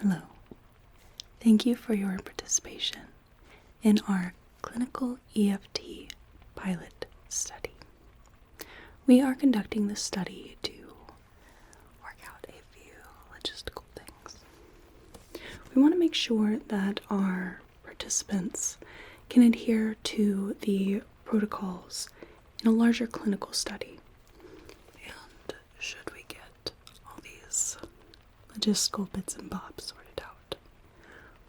Hello. Thank you for your participation in our Clinical EFT pilot study. We are conducting this study to work out a few logistical things. We want to make sure that our participants can adhere to the protocols in a larger clinical study. And should we get all these logistical bits and bobs sorted out,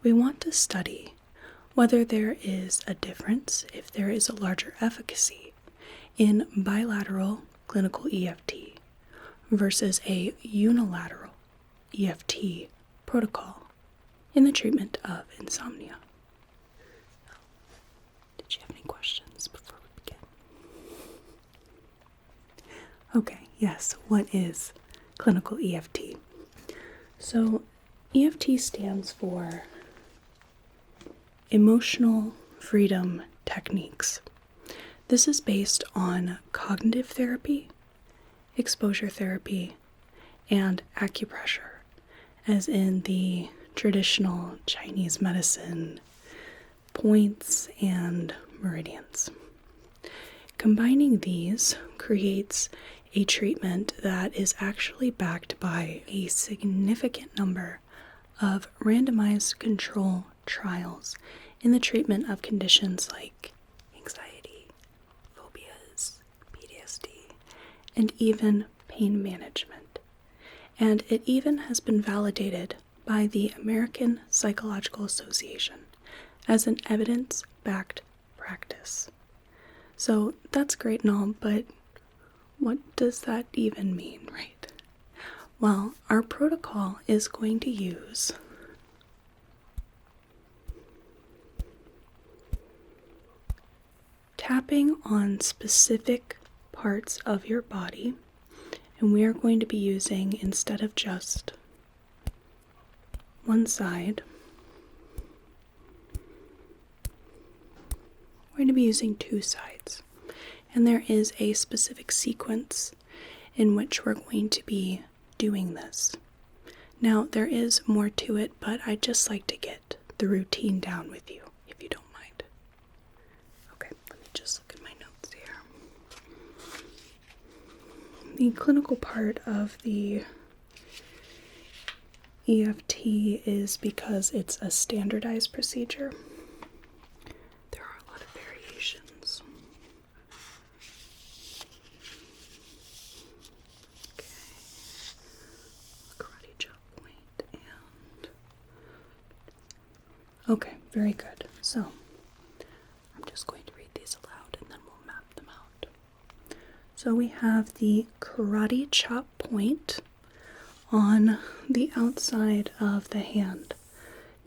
we want to study whether there is a difference, if there is a larger efficacy in bilateral clinical EFT versus a unilateral EFT protocol in the treatment of insomnia. Did you have any questions before we begin? Okay, yes, what is clinical EFT? So, EFT stands for Emotional Freedom Techniques. This is based on cognitive therapy, exposure therapy, and acupressure, as in the traditional Chinese medicine points and meridians. Combining these creates a treatment that is actually backed by a significant number of randomized control trials in the treatment of conditions like anxiety, phobias, PTSD, and even pain management. And it even has been validated by the American Psychological Association as an evidence-backed practice. So that's great and all, but what does that even mean, right? Well, our protocol is going to use tapping on specific parts of your body, and we are going to be using, instead of just one side, we're going to be using two sides. And there is a specific sequence in which we're going to be doing this. Now, there is more to it, but I'd just like to get the routine down with you, if you don't mind. Okay, let me just look at my notes here. The clinical part of the EFT is because it's a standardized procedure. There are a lot of variations. Okay. Karate chop point and... Okay, very good. So, I'm just going to read these aloud and then we'll map them out. So we have the karate chop point on the outside of the hand,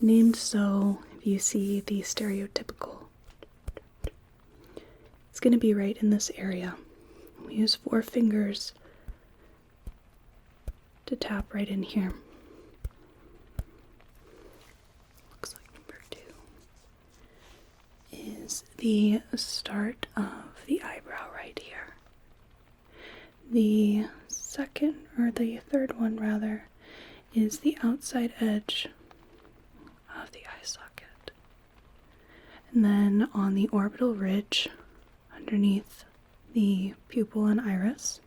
named so if you see the stereotypical. It's going to be right in this area. We use 4 fingers to tap right in here. Looks like number 2 is the start of the eyebrow right here. The second, or the third one rather, is the outside edge of the eye socket. And then on the orbital ridge, underneath the pupil and iris,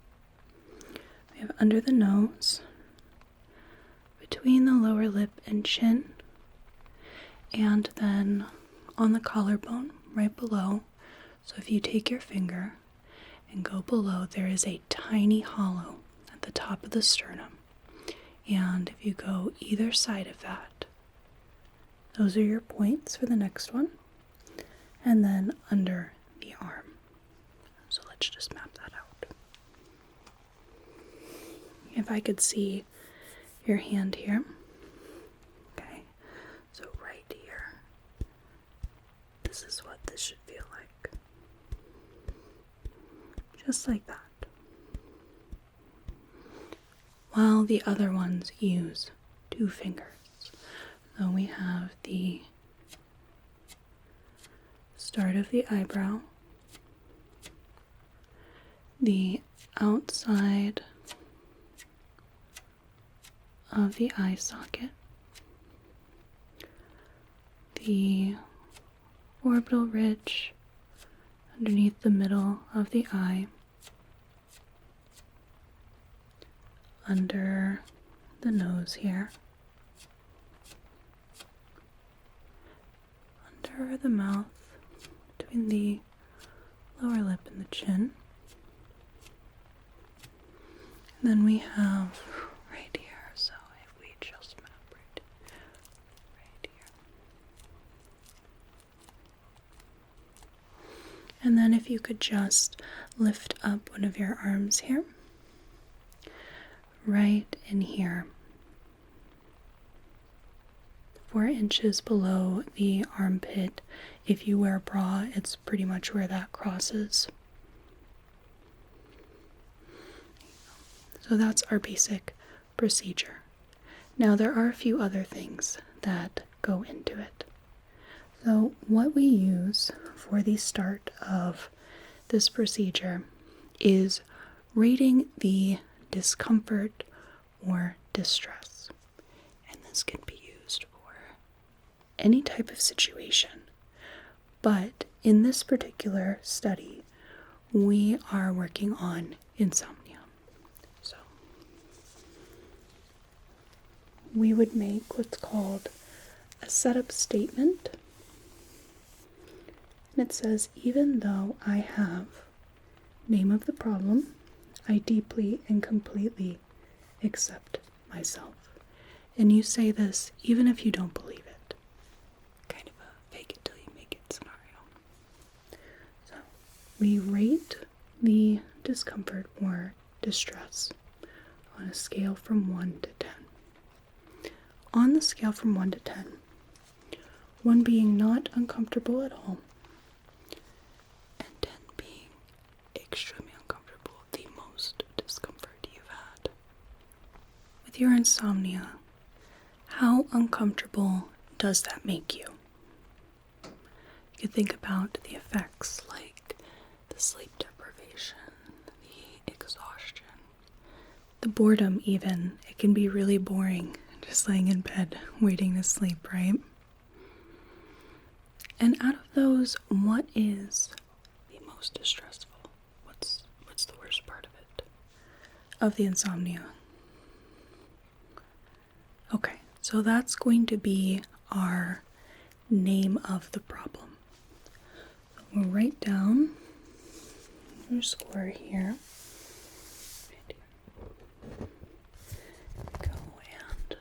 we have under the nose, between the lower lip and chin, and then on the collarbone, right below. So if you take your finger and go below, there is a tiny hollow at the top of the sternum. And if you go either side of that, those are your points for the next one. And then under the arm. So let's just map that out. If I could see your hand here. Okay, so right here. This is what this should feel like. Just like that. While the other ones use 2 fingers. So we have the start of the eyebrow, the outside of the eye socket, the orbital ridge underneath the middle of the eye, under the nose here, under the mouth, between the lower lip and the chin. And then we have right here, so if we just map right here. And then if you could just lift up one of your arms here, right in here, 4 inches below the armpit. If you wear a bra, it's pretty much where that crosses. So that's our basic procedure. Now there are a few other things that go into it. So what we use for the start of this procedure is rating the discomfort or distress. And this can be used for any type of situation. But in this particular study, we are working on insomnia. So we would make what's called a setup statement. And it says, even though I have name of the problem, I deeply and completely accept myself. And you say this even if you don't believe it. Kind of a fake it till you make it scenario. So we rate the discomfort or distress on a scale from 1 to 10. On the scale from 1 to 10, 1 being not uncomfortable at all, and 10 being extremely uncomfortable, the most discomfort you've had. With your insomnia, how uncomfortable does that make you? You could think about the effects like the sleep deprivation, the exhaustion, the boredom even. It can be really boring just laying in bed waiting to sleep, right? And out of those, what is the most distressful? What's the worst part of it? Of the insomnia? Okay, so that's going to be our name of the problem. We'll write down our score here. Go and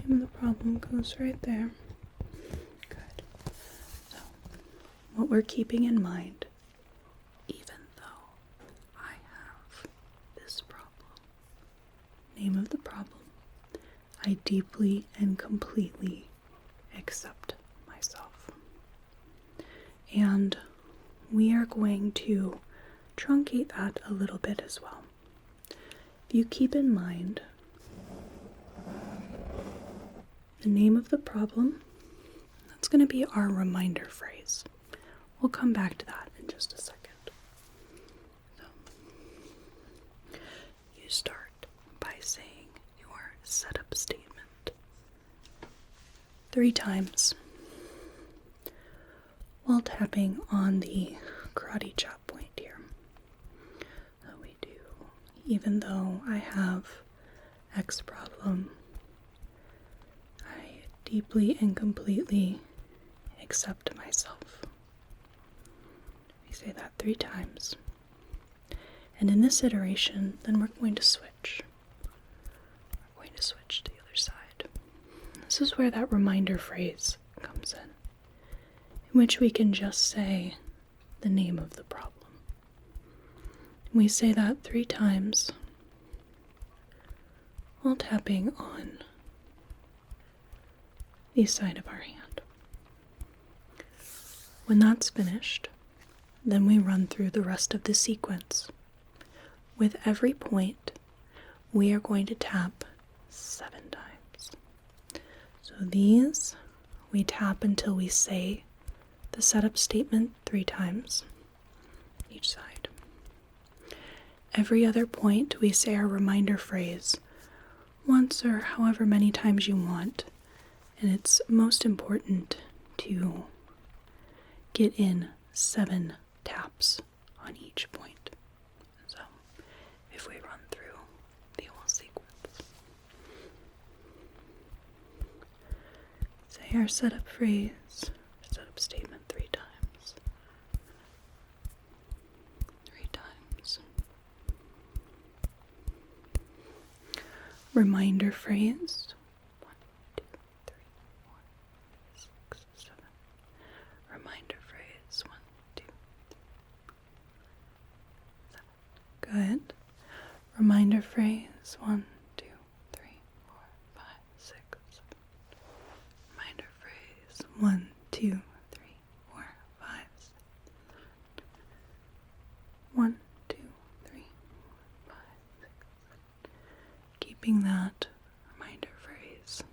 name of the problem goes right there. Good. So, what we're keeping in mind, even though I have this problem, name of the problem, I deeply and completely accept myself. And we are going to truncate that a little bit as well. If you keep in mind the name of the problem, that's going to be our reminder phrase. We'll come back to that in just a second. So, you start by saying your setup statement 3 times while tapping on the karate chop point here. So we do, even though I have X problem, I deeply and completely accept myself. We say that 3 times. And in this iteration, then we're going to switch. We're going to switch to the other side. This is where that reminder phrase comes in which we can just say the name of the problem. We say that 3 times while tapping on the side of our hand. When that's finished, then we run through the rest of the sequence. With every point, we are going to tap 7 times. So these, we tap until we say the setup statement 3 times, each side. Every other point, we say our reminder phrase once or however many times you want. And it's most important to get in 7 taps on each point. So if we run through the whole sequence, say our setup phrase, setup statement 3 times. 3 times. Reminder phrase. 1, 2, 3, 4, 6, 7. Reminder phrase. 1, 2, 3, 7. Good. Reminder phrase. 1, 2, 3, 4, 5, 6, 7. Reminder phrase. 1, 2, 3, 4, 5, 6. 1, 2, 3, 4, 5, 6, 7. Keeping that reminder phrase.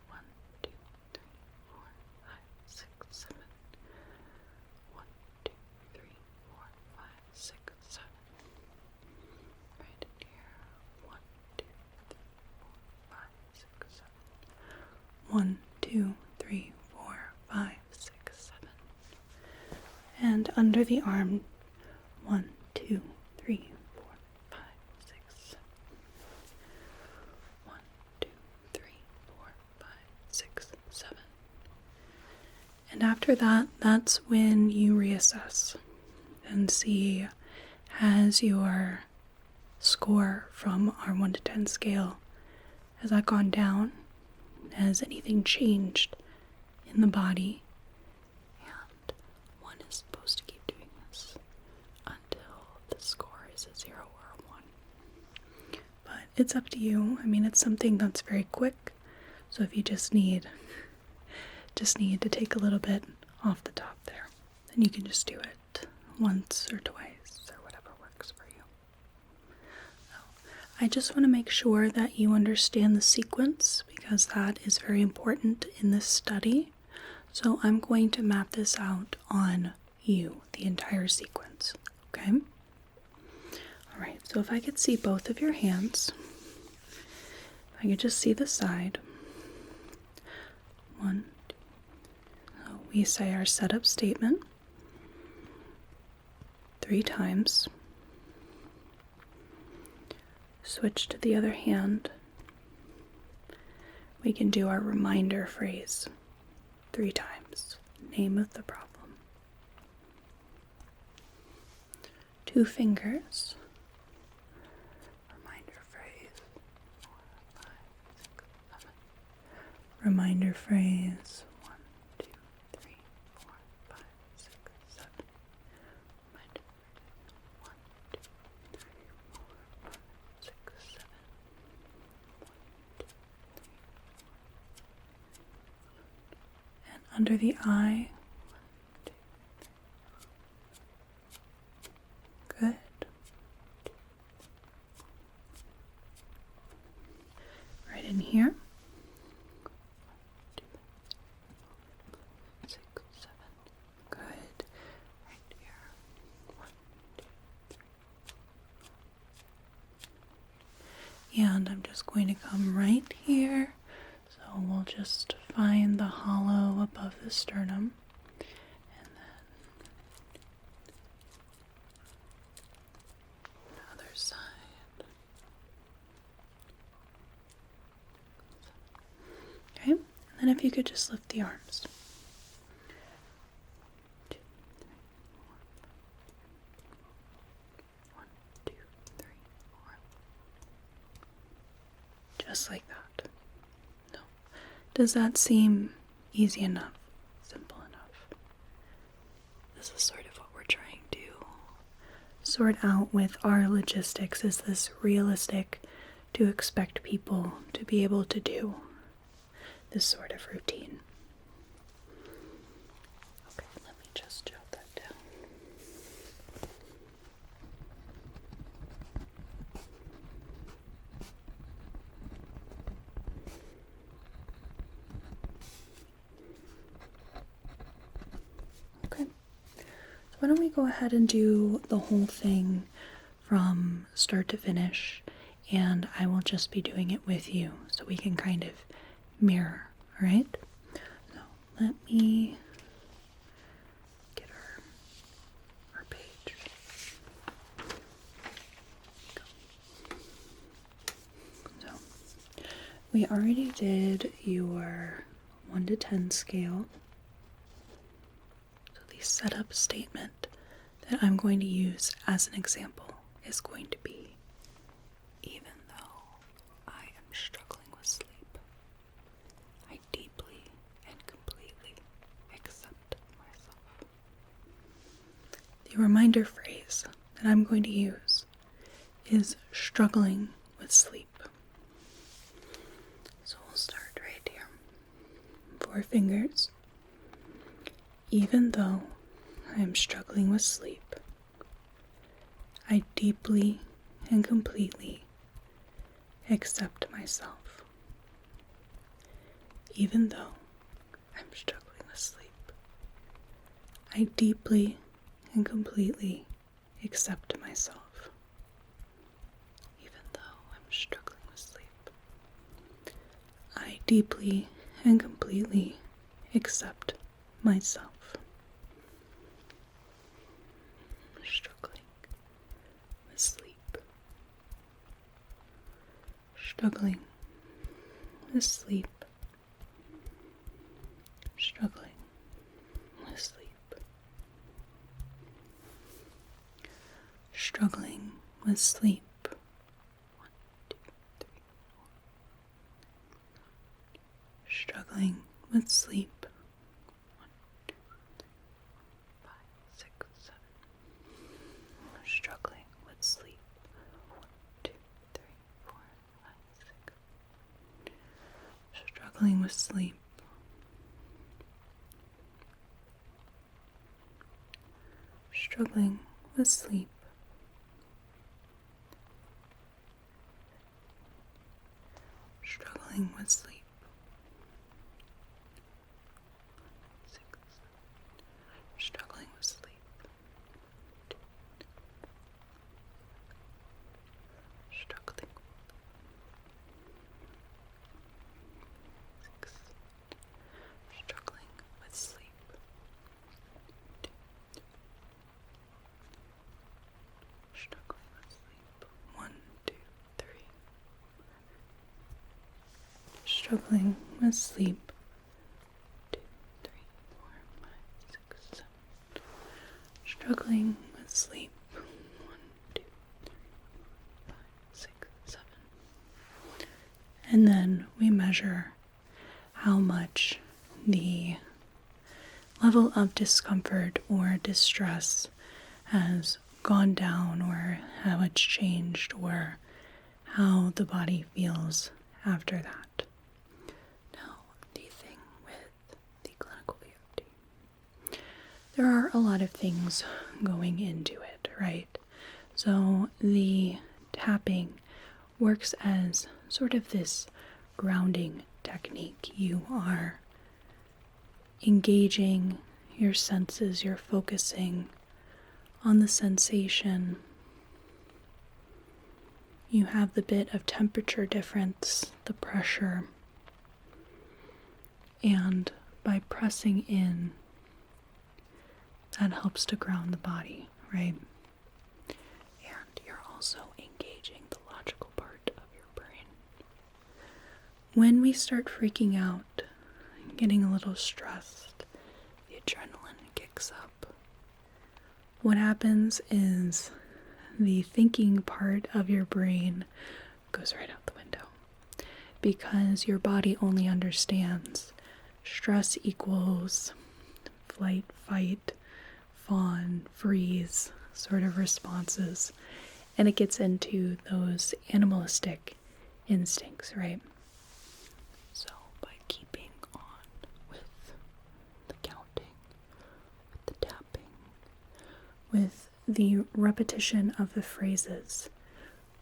1, 2, 3, 4, 5, 6, 7. 1, 2, 3, 4, 5, 6, 7. Right in here. 1, 2, 3, 4, 5, 6, 7. 1, 2, 3, 4, 5, 6, 7. And under the arm. 1, 2, 3, 4, 5, 6, 7. 1, 2, 3, 4, 5, 6, 7. And after that, that's when you reassess and see, has your score from our 1 to 10 scale, has that gone down? Has anything changed in the body? And one is supposed to keep doing this until the score is a 0 or a 1. But it's up to you. I mean, it's something that's very quick. So if you just need to take a little bit off the top there, then you can just do it once or twice or whatever works for you. I just want to make sure that you understand the sequence because that is very important in this study. So I'm going to map this out on you, the entire sequence, okay? All right, so if I could see both of your hands, if I could just see the side. 1, 2. So we say our setup statement 3 times. Switch to the other hand. We can do our reminder phrase 3 times. Name of the problem. 2 fingers. Reminder phrase 4, 5, 6, 7. Reminder phrase 1, 2, 3, 4, 5, 6, 7. Reminder phrase 1, 2, 3, 4, 5, 6, 7. 1, 2, 3. And under the eye. 1, 2, 3. Good. Right in here. 1, 2, 6, 7. Good. Right here. 1, 2, 3. And I'm just going to come right here. So we'll just find the hollow above the sternum. And then other side. Okay, and then if you could just lift the arms. 2, 3, 4. 1, 2, 3, 4. Just like that. No. Does that seem easy enough? Simple enough? This is sort of what we're trying to sort out with our logistics. Is this realistic to expect people to be able to do this sort of routine? Okay, let me just jot that down. Okay, so why don't we go ahead and do the whole thing from start to finish, and I will just be doing it with you so we can kind of mirror, all right? So let me get our page. So we already did your 1 to 10 scale. So the setup statement that I'm going to use as an example is going to be, even though I am struggling with sleep, I deeply and completely accept myself. The reminder phrase that I'm going to use is struggling with sleep. So we'll start right here. 4 fingers. Even though I am struggling with sleep, I deeply and completely accept myself. Even though I'm struggling with sleep, I deeply and completely accept myself. Even though I'm struggling with sleep, I deeply and completely accept myself. Struggling with sleep. Struggling with sleep. Struggling with sleep. Struggling with sleep. 1, 2, 3, 4. Struggling with sleep. 1, 2, 5, 6, 7. Struggling with sleep. 1, 2, 3, 4, 5, 6. Struggling with sleep. Struggling with sleep. Struggling with sleep. 6. Struggling with sleep. 2. Struggling. 6. Struggling with sleep. 2. Struggling with sleep. 1, 2, 3. Struggling with sleep. 2, 3, 4, 5, 6, 7. Struggling with sleep. 1, 2, 3, 4, 5, 6, 7. And then we measure how much the level of discomfort or distress has gone down, or how it's changed, or how the body feels after that. Now, the thing with the clinical EFT, there are a lot of things going into it, right? So the tapping works as sort of this grounding technique. You are engaging your senses, you're focusing on the sensation. You have the bit of temperature difference, the pressure, and by pressing in, that helps to ground the body, right? And you're also engaging the logical part of your brain. When we start freaking out, getting a little stressed, the adrenaline kicks up. What happens is the thinking part of your brain goes right out the window, because your body only understands stress equals flight, fight, fawn, freeze sort of responses, and it gets into those animalistic instincts, right? So by keeping on with the counting, with the tapping, with the repetition of the phrases,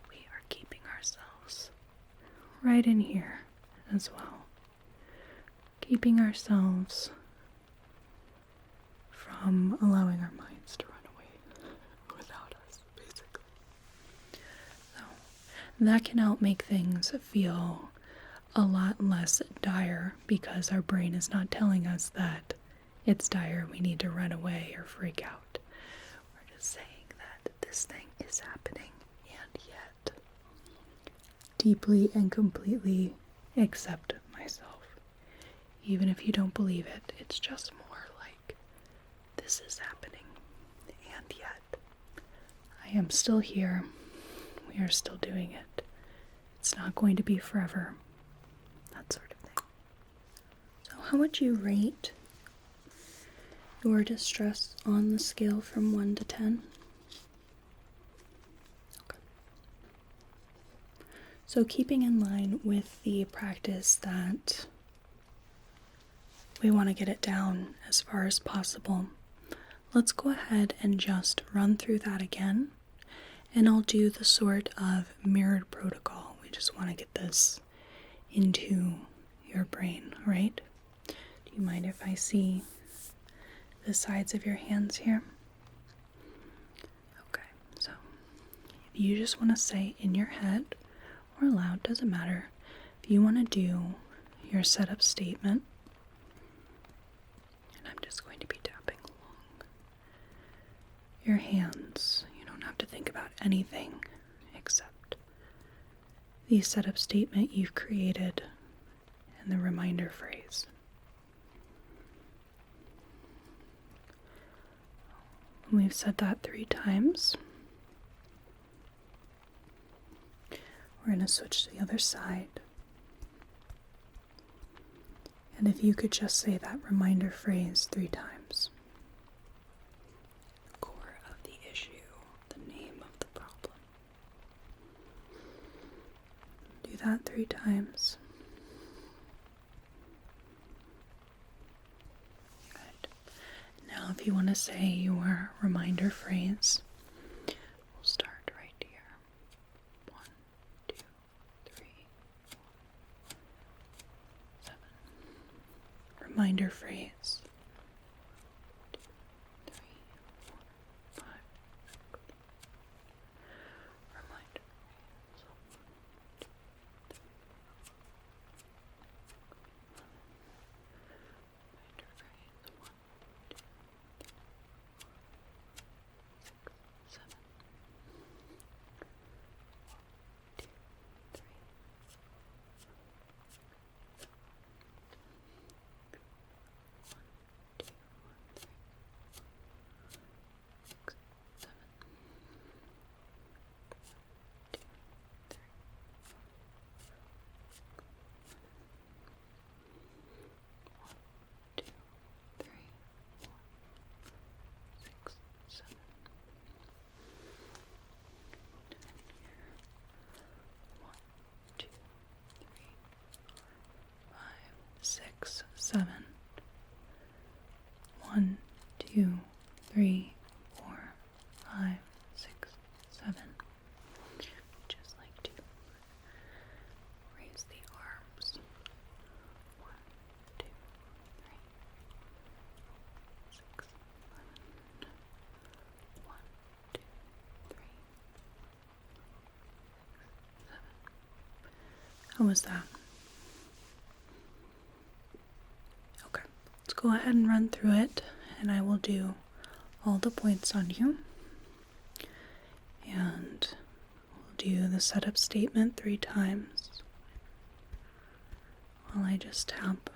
we are keeping ourselves right in here as well. Keeping ourselves from allowing our minds to run away without us, basically. So that can help make things feel a lot less dire because our brain is not telling us that it's dire, we need to run away or freak out. We're just saying that this thing is happening, and yet deeply and completely accept myself. Even if you don't believe it, it's just more like this is happening, and yet I am still here. We are still doing it. It's not going to be forever. That sort of thing. So how would you rate your distress on the scale from 1 to 10? Okay. So keeping in line with the practice that we want to get it down as far as possible, let's go ahead and just run through that again. And I'll do the sort of mirrored protocol. We just want to get this into your brain, right? Do you mind if I see the sides of your hands here? Okay, so if you just want to say in your head or aloud, doesn't matter. If you want to do your setup statement, and I'm just going to be tapping along your hands. You don't have to think about anything except the setup statement you've created and the reminder phrase. We've said that 3 times. We're going to switch to the other side. And if you could just say that reminder phrase 3 times. The core of the issue, the name of the problem. Do that 3 times. Good. Now if you want to say your reminder phrase, we'll start right here. 1, 2, 3, 4, 7. Reminder phrase. 2, 3, 4, 5. Reminder phrase. 1, 2, 3. Reminder phrase. 1, 2, 3, 4, 5, 6, 7. 1, 2, 3. 6, 7. One, two, three, four, 5, 6, 7. Just like to raise the arms. 1, 2, 3, 6, 7. 1, 2, 3, 7. How was that? Okay, let's go ahead and run through it, and I will do all the points on you. And we'll do the setup statement 3 times while I just tap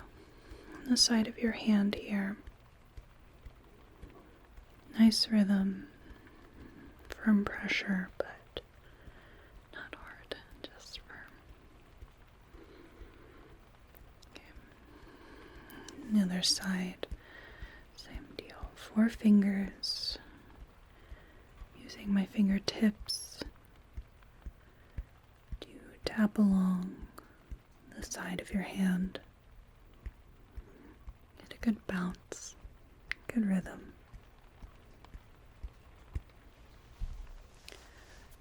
on the side of your hand here. Nice rhythm, firm pressure, but not hard, just firm. Okay. The other side, same deal. 4 fingers, using my fingertips to tap along the side of your hand. Get a good bounce, good rhythm.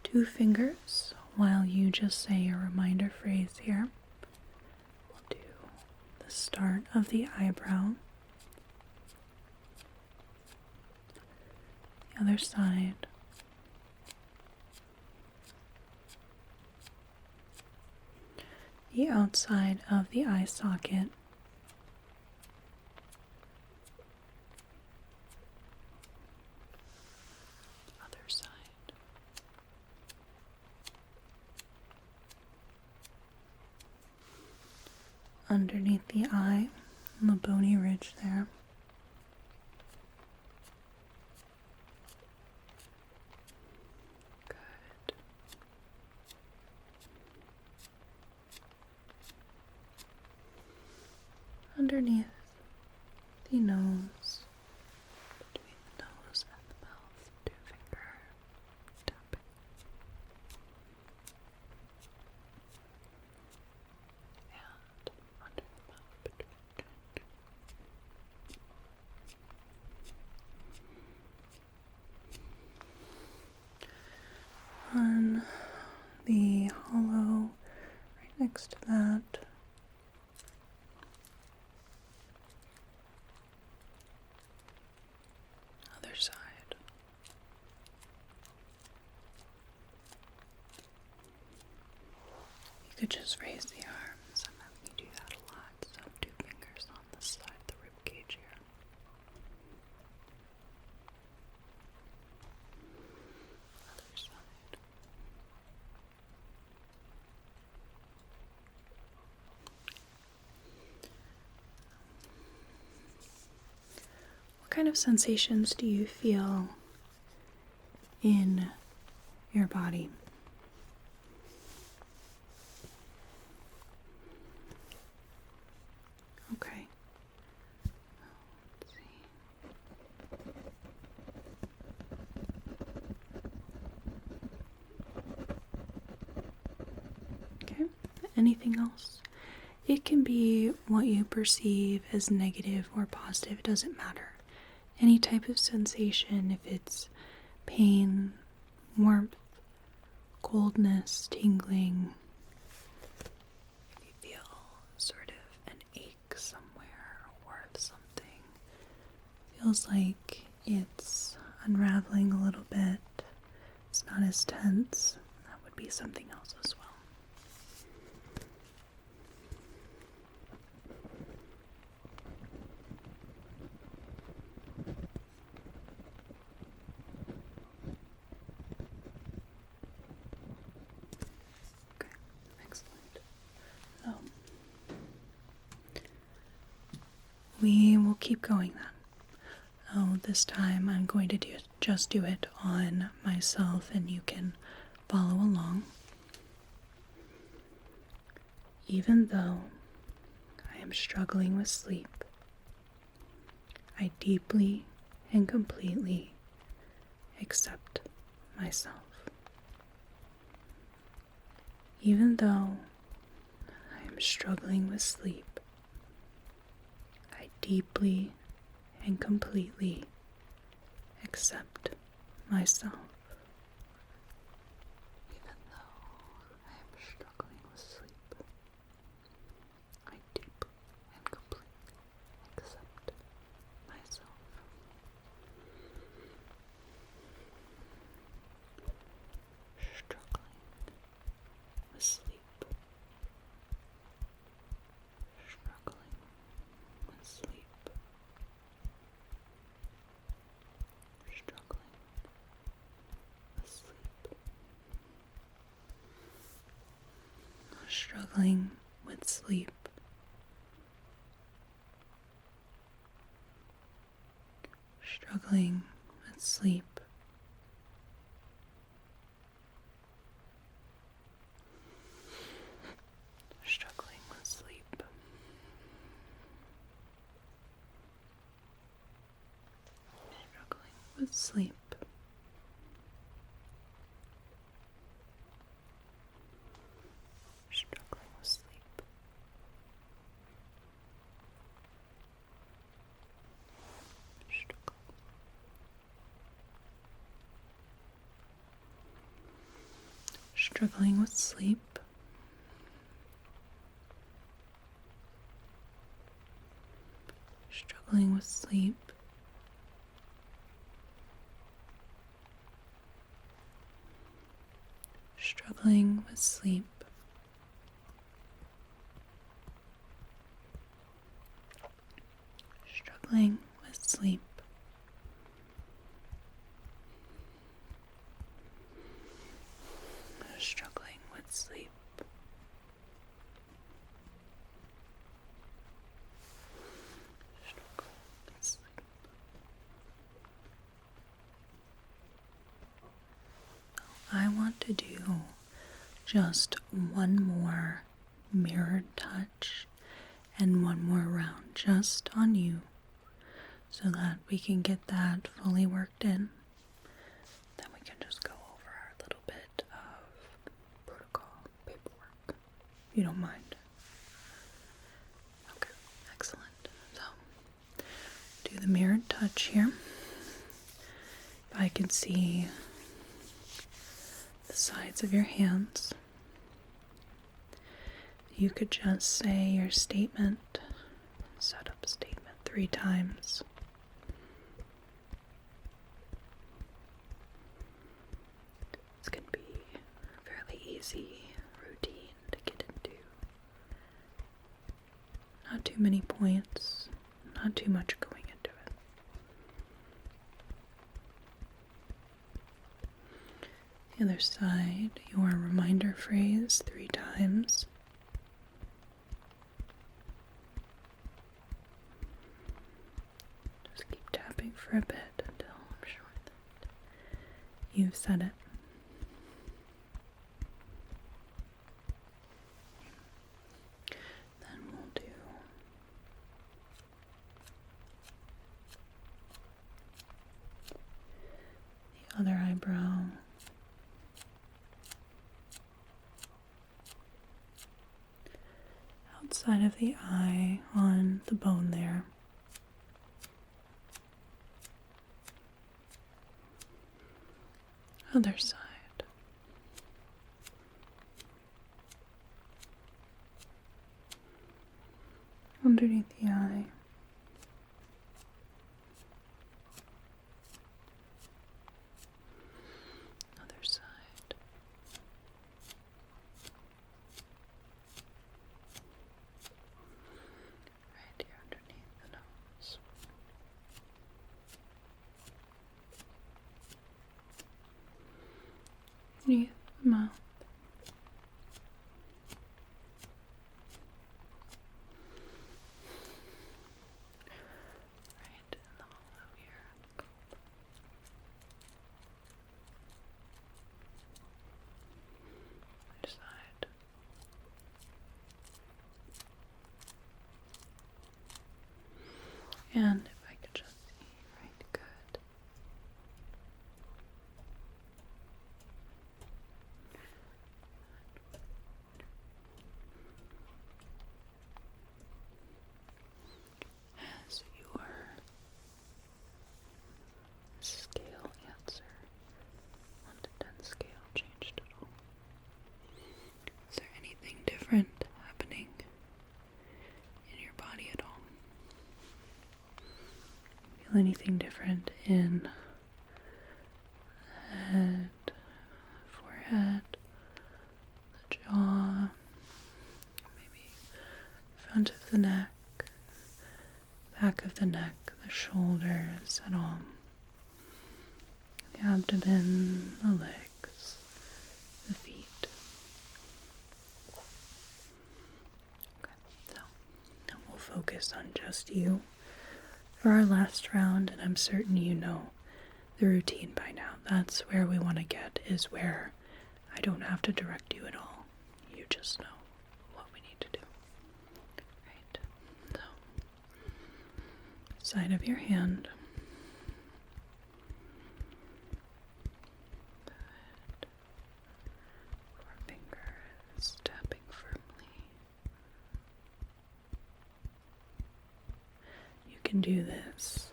2 fingers while you just say a reminder phrase here. We'll do the start of the eyebrow. The other side. the outside of the eye socket. Other side. Underneath the eye, on the bony ridge there. Good. Underneath the nose, between the nose and the mouth, 2-finger tapping. And under the mouth between on the hollow right next to that. Other side. You could just raise the arms. I'm having you do that a lot. So 2 fingers on the side, the rib cage here. Other side. What kind of sensations do you feel in your body? Okay. Let's see. Okay. Anything else? It can be what you perceive as negative or positive. It doesn't matter. Any type of sensation, if it's pain, warmth, coldness, tingling, if you feel sort of an ache somewhere or if something feels like it's unraveling a little bit, it's not as tense, that would be something else as well. We will keep going then. Oh, this time I'm going to just do it on myself and you can follow along. Even though I am struggling with sleep, I deeply and completely accept myself. Even though I am struggling with sleep, I deeply and completely accept myself. Even though I am struggling with sleep, I deeply and completely accept myself. Struggling with sleep. Struggling with sleep. Struggling with sleep. Struggling with sleep. Struggling with sleep. Struggling with sleep. Struggling with sleep. Struggling with sleep. Struggling with sleep. Struggling with sleep. Struggling with sleep. struggling with sleep. Struggling with sleep. I want to do just one more mirrored touch and one more round just on you so that we can get that fully worked in. Then we can just go over our little bit of protocol paperwork, if you don't mind. Okay, excellent. So, do the mirrored touch here. If I can see the sides of your hands, you could just say your statement, set up a statement 3 times. It's going to be a fairly easy routine to get into. Not too many points, not too much going into it. The other side, your reminder phrase 3 times. Just keep tapping for a bit until I'm sure that you've said it. Then we'll do the other eyebrow. Outside of the eye, on the bone there. Other side. Underneath the eye. Other side. Right here underneath the nose. Underneath the mouth. Right in the hollow here. Other side. And if I could just see, right, good. Has your scale answer 1 to 10 scale changed at all? Is there anything different happening in your body at all? Feel anything different in the head, forehead, the jaw, maybe front of the neck, back of the neck, the shoulders at all? The abdomen, the legs, the feet. Okay, so now we'll focus on just you for our last round, and I'm certain you know the routine by now. That's where we want to get, is where I don't have to direct you at all. You just know what we need to do. Right, so side of your hand. Good. 4 fingers tapping firmly. You can do this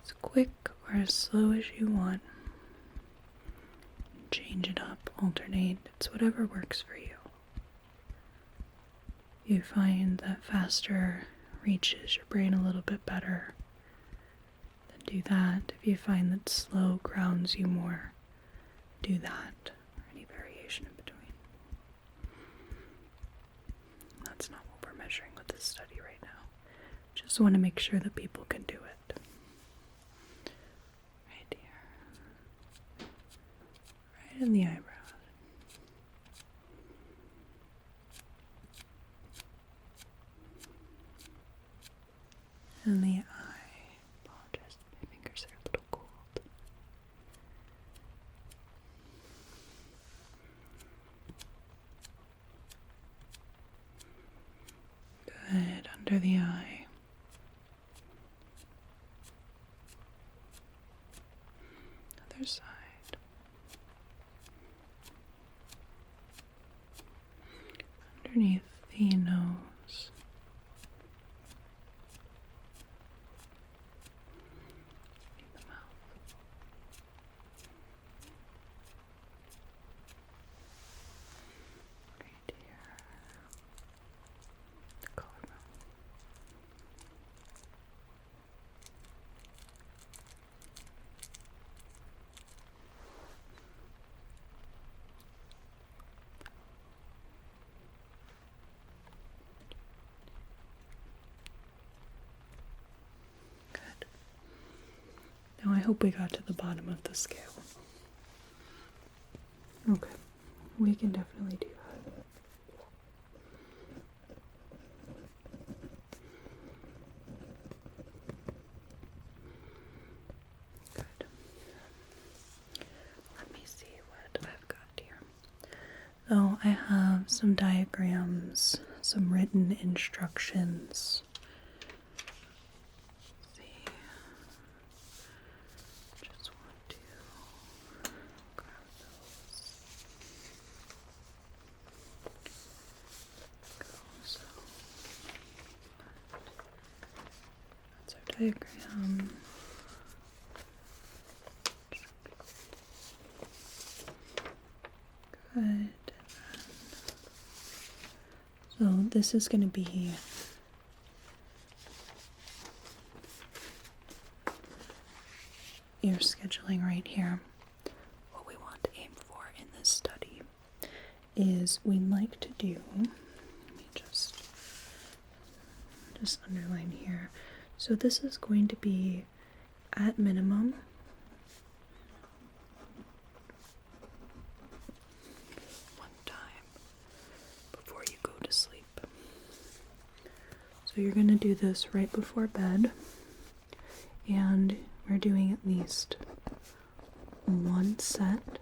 as quick or as slow as you want. Change it up, alternate. It's whatever works for you. If you find that faster reaches your brain a little bit better, then do that. If you find that slow grounds you more, do that, or any variation in between. That's not what we're measuring with this study right now. Just want to make sure that people can do it. Right here. Right in the eyebrows. And the eye. Apologize, my fingers are a little cold. Good, under the eye. Other side. Underneath the nose. The mouth. Right here. The collarbone. Good. Now I hope we got to the bottom of the scale. Okay, we can definitely do that. Good. Let me see what I've got here. So I have some diagrams, some written instructions. Let's see. Just want to grab those. So that's our diagram. Good. So this is going to be your scheduling right here. What we want to aim for in this study is we'd like to do, let me just underline here. So this is going to be at minimum one time before you go to sleep. So you're going to do this right before bed, and we're doing at least one set,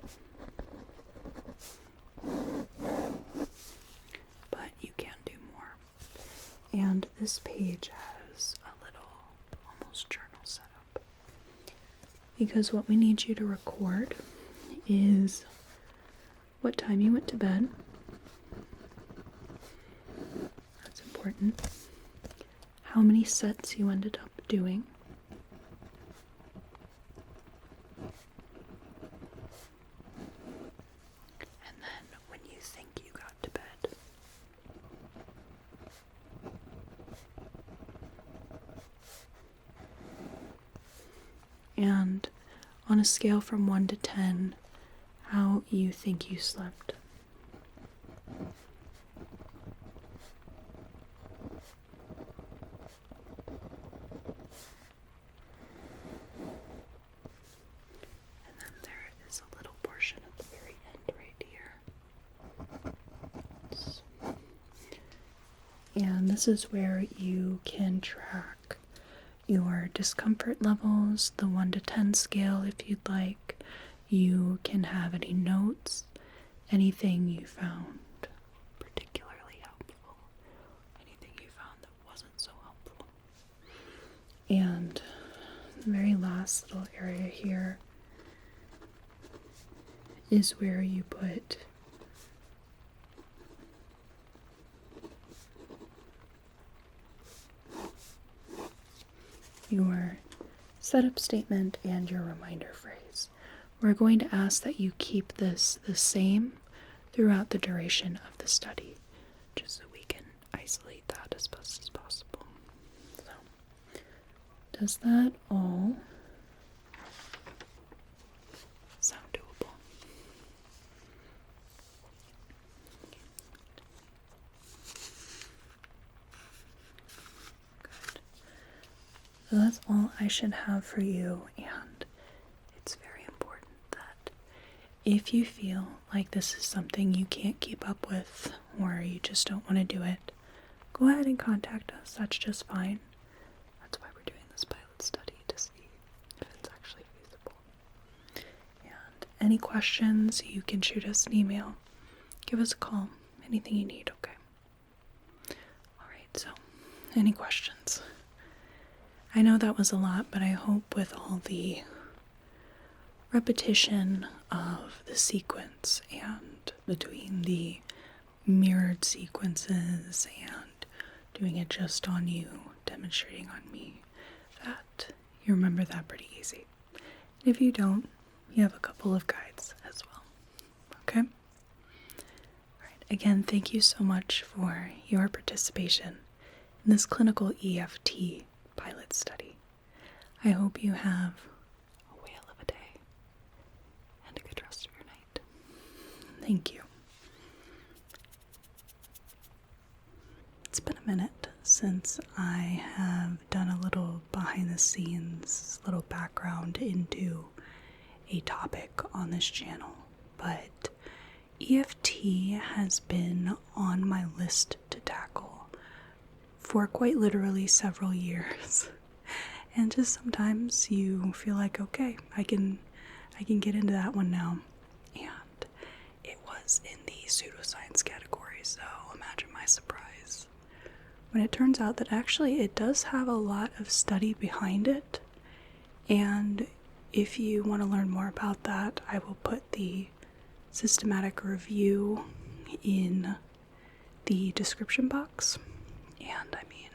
but you can do more. And this page has a little almost journal setup, because what we need you to record is what time you went to bed. That's important. How many sets you ended up doing. And then when you think you got to bed. And on a scale from 1 to 10, how you think you slept. And then there is a little portion at the very end right here. And this is where you can track your discomfort levels, the 1 to 10 scale if you'd like. You can have any notes, anything you found particularly helpful, anything you found that wasn't so helpful. And the very last little area here is where you put your setup statement and your reminder phrase. We're going to ask that you keep this the same throughout the duration of the study, just so we can isolate that as best as possible. So, does that all sound doable? Good. So that's all I should have for you, and it's very important that if you feel like this is something you can't keep up with or you just don't want to do it, go ahead and contact us. That's just fine. That's why we're doing this pilot study, to see if it's actually feasible. And any questions, you can shoot us an email, give us a call, anything you need, okay? Alright, so any questions? I know that was a lot, but I hope with all the repetition of the sequence and between the mirrored sequences and doing it just on you, demonstrating on me, that you remember that pretty easy. If you don't, you have a couple of guides as well. Okay? Alright, again, thank you so much for your participation in this clinical EFT pilot study. I hope you have a whale of a day and a good rest of your night. Thank you. It's been a minute since I have done a little behind the scenes, little background into a topic on this channel, but EFT has been on my list to tackle for quite literally several years. And just sometimes you feel like, okay, I can get into that one now. And it was in the pseudoscience category, so imagine my surprise when it turns out that actually it does have a lot of study behind it. And if you want to learn more about that, I will put the systematic review in the description box. And I mean,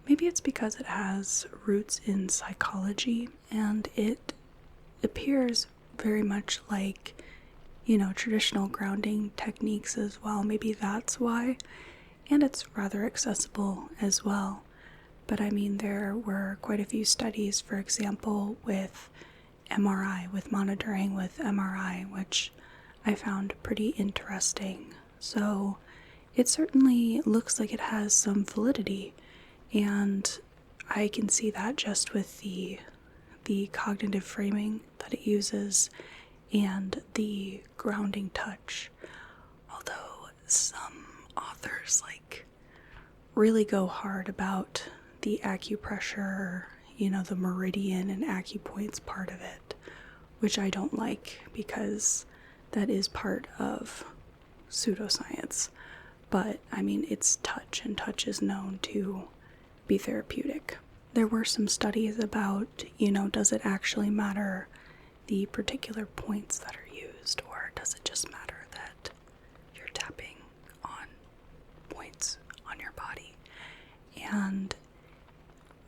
maybe it's because it has roots in psychology and it appears very much like, traditional grounding techniques as well. Maybe that's why. And it's rather accessible as well. But I mean, there were quite a few studies, for example, with MRI, with monitoring with MRI, which I found pretty interesting. So it certainly looks like it has some validity, and I can see that just with the cognitive framing that it uses and the grounding touch. Although some authors really go hard about the acupressure, the meridian and acupoints part of it, which I don't like because that is part of pseudoscience. But I mean, it's touch, and touch is known to be therapeutic. There were some studies about, does it actually matter the particular points that are used, or does it just matter that you're tapping on points on your body? And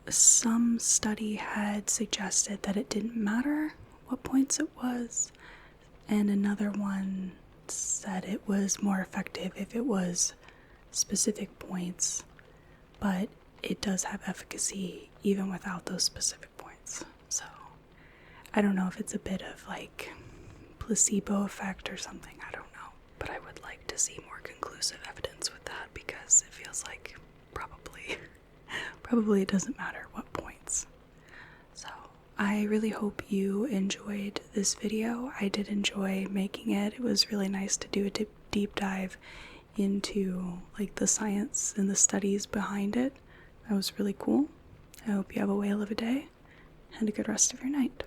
some study had suggested that it didn't matter what points it was, and another one said it was more effective if it was specific points, but it does have efficacy even without those specific points. So I don't know if it's a bit of placebo effect or something, I don't know, but I would like to see more conclusive evidence with that, because it feels like probably it doesn't matter what points. So I really hope you enjoyed this video. I did enjoy making it. It was really nice to do a deep dive into the science and the studies behind it. That was really cool. I hope you have a whale of a day and a good rest of your night.